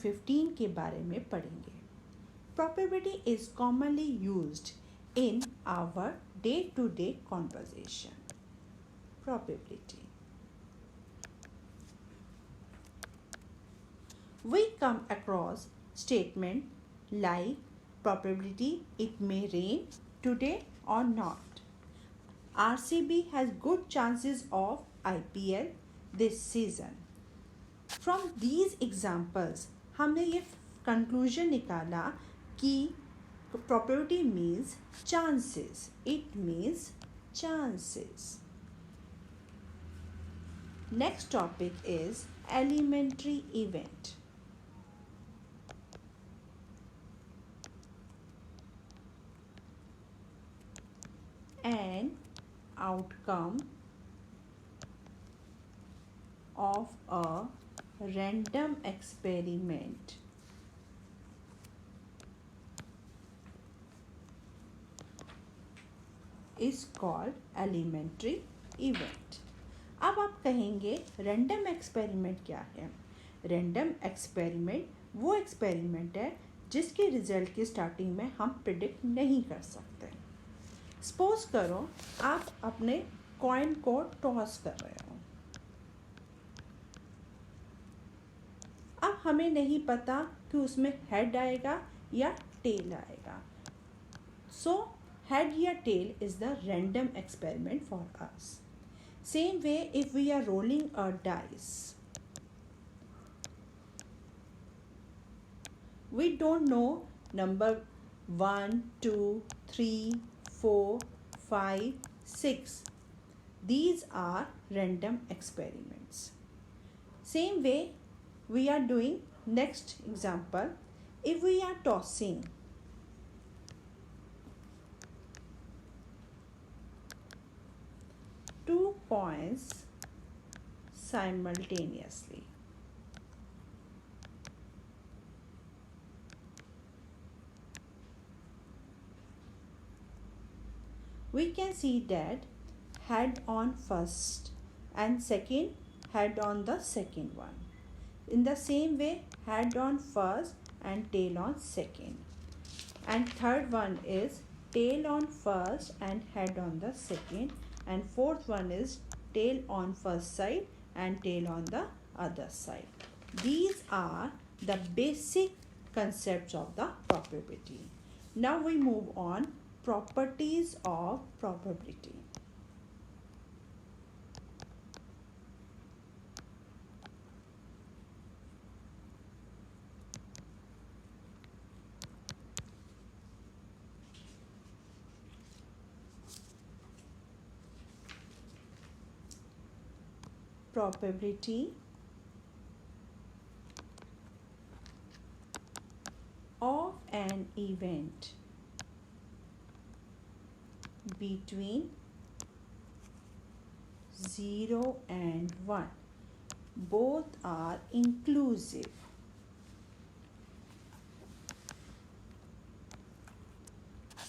15 के बारे में पढ़ेंगे। Probability is commonly used in our day-to-day conversation. Probability. We come across statement like probability it may rain today or not. RCB has good chances of IPL this season. From these examples हमने ये conclusion निकाला कि probability means chances. It means chances. Next topic is elementary event. An outcome of a random experiment is called elementary event. अब आप कहेंगे random experiment क्या है? Random experiment वो एक्सपेरिमेंट है जिसके रिजल्ट की स्टार्टिंग में हम प्रिडिक्ट नहीं कर सकते। सपोज करो आप अपने कॉइन को टॉस कर रहे हो। अब हमें नहीं पता कि उसमें हेड आएगा या टेल आएगा। सो head या tail is the random experiment for us. Same way if we are rolling a dice. We don't know number 1, 2, 3, 4, 5, 6. These are random experiments. Same way we are doing next example. If we are tossing 2 coins simultaneously. We can see that head on first and second head on the second one. In the same way, head on first and tail on second. And third one is tail on first and head on the second. And fourth one is tail on first side and tail on the other side. These are the basic concepts of the probability. Now we move on properties of probability. Probability of an event between 0 and 1. Both are inclusive.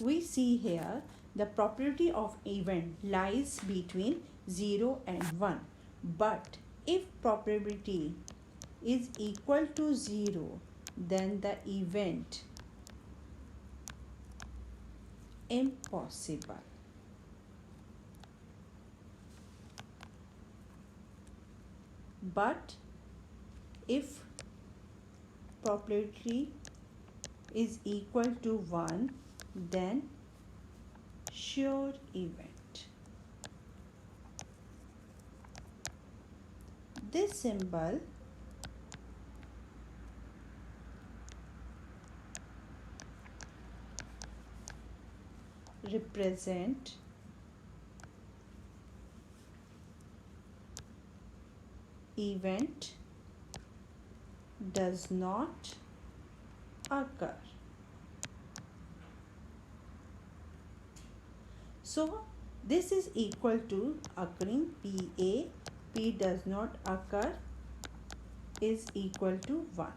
We see here the probability of event lies between 0 and 1. But if probability is equal to 0, then the event impossible. But if probability is equal to 1, then sure event. This symbol represent event does not occur. So this is equal to occurring PA. P does not occur is equal to 1.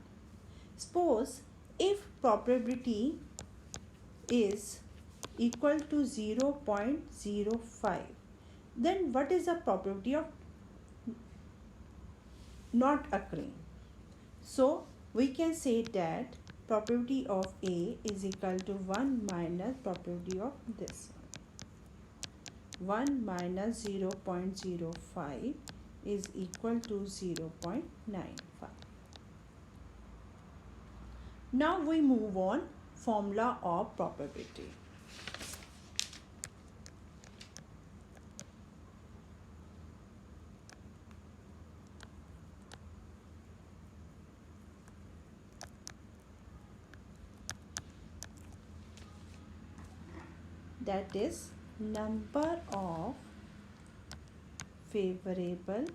Suppose if probability is equal to 0.05, then what is the probability of not occurring? So we can say that probability of A is equal to 1 minus probability of this one. 1 minus 0.05 is equal to 0.95. Now we move on formula of probability. That is number of favorable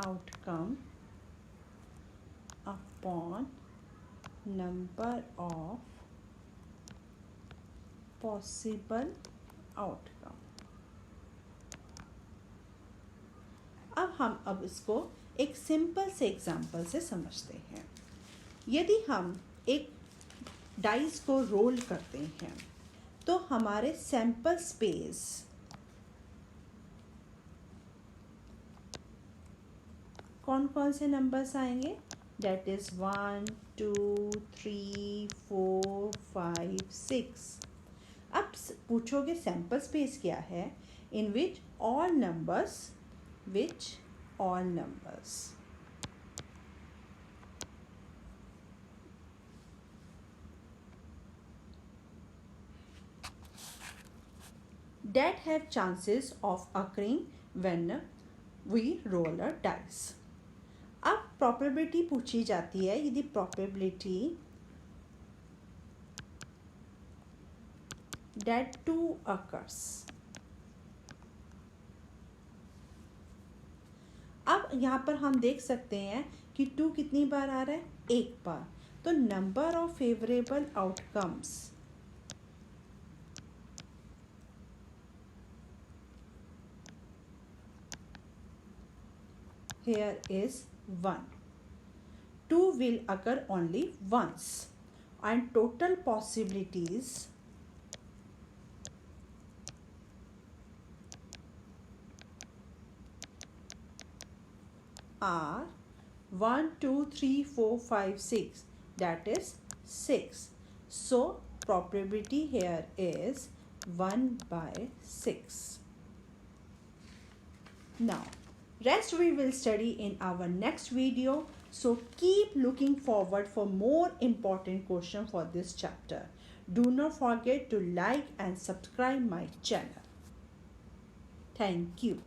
outcome upon number of possible outcome. अब इसको एक simple से example से समझते हैं. यदि हम एक डाइस को रोल करते हैं तो हमारे सैंपल स्पेस कौन कौन से नंबर्स आएंगे? Date is 1 2 3 4 5 6. अब पूछोगे सैंपल स्पेस क्या है? In which all numbers that have chances of occurring when we roll a dice. अब probability पूछी जाती है. यदि probability that 2 occurs. अब यहाँ पर हम देख सकते हैं कि 2 कितनी बार आ रहा है? एक बार. तो number of favourable outcomes here is 1. 2 will occur only once and total possibilities are 1 2 3 4 5 6, that is 6. So probability here is 1 by 6. Now rest we will study in our next video. So keep looking forward for more important questions for this chapter. Do not forget to like and subscribe my channel. Thank you.